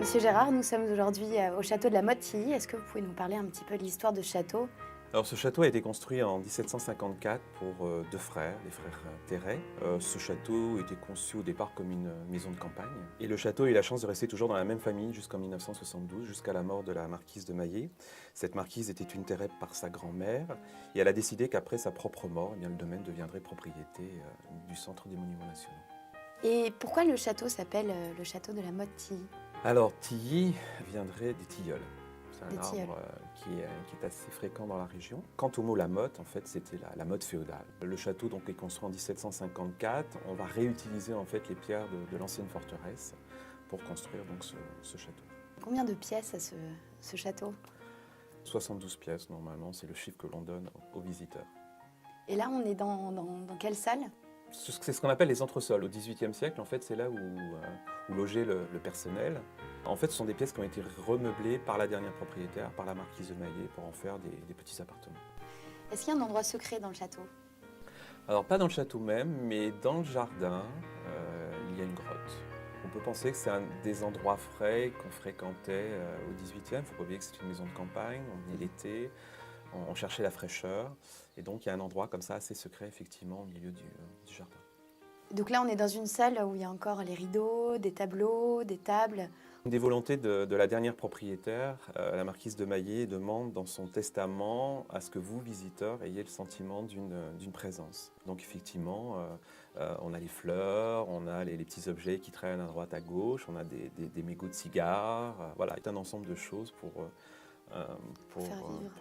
Monsieur Gérard, nous sommes aujourd'hui au château de la Motte-Tilly. Est-ce que vous pouvez nous parler un petit peu de l'histoire de ce château? Alors ce château a été construit en 1754 pour deux frères, les frères Terray. Ce château était conçu au départ comme une maison de campagne. Et le château a eu la chance de rester toujours dans la même famille jusqu'en 1972, jusqu'à la mort de la marquise de Maillé. Cette marquise était une Terray par sa grand-mère et elle a décidé qu'après sa propre mort, le domaine deviendrait propriété du Centre des Monuments Nationaux. Et pourquoi le château s'appelle le château de la Motte-Tilly? Alors Tilly viendrait des tilleuls. C'est un Des tilleuls. arbre qui est assez fréquent dans la région. Quant au mot la motte, en fait, c'était la motte féodale. Le château donc, est construit en 1754. On va réutiliser en fait les pierres de l'ancienne forteresse pour construire donc, ce château. Combien de pièces a ce château? 72 pièces, normalement, c'est le chiffre que l'on donne aux visiteurs. Et là, on est dans quelle salle? C'est ce qu'on appelle les entresols. Au XVIIIe siècle, en fait, c'est là où logeait le personnel. En fait, ce sont des pièces qui ont été remeublées par la dernière propriétaire, par la marquise de Maillé, pour en faire des petits appartements. Est-ce qu'il y a un endroit secret dans le château? Alors, pas dans le château même, mais dans le jardin, il y a une grotte. On peut penser que c'est un des endroits frais qu'on fréquentait au XVIIIe. Il ne faut pas oublier que c'est une maison de campagne, on est l'été, on cherchait la fraîcheur. Et donc, il y a un endroit comme ça, assez secret, effectivement, au milieu du jardin. Donc là, on est dans une salle où il y a encore les rideaux, des tableaux, des tables. Une des volontés de la dernière propriétaire, la marquise de Maillé, demande dans son testament à ce que vous, visiteurs, ayez le sentiment d'une présence. Donc effectivement, on a les fleurs, on a les petits objets qui traînent à droite, à gauche, on a des mégots de cigares, voilà, c'est un ensemble de choses pour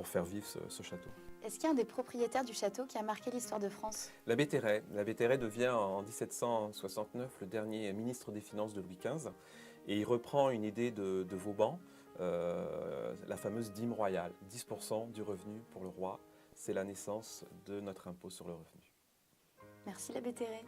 faire vivre ce château. Est-ce qu'il y a un des propriétaires du château qui a marqué l'histoire de France? L'abbé Terray. L'abbé Terray devient en 1769 le dernier ministre des Finances de Louis XV et il reprend une idée de Vauban, la fameuse dîme royale, 10% du revenu pour le roi. C'est la naissance de notre impôt sur le revenu. Merci l'abbé Terray.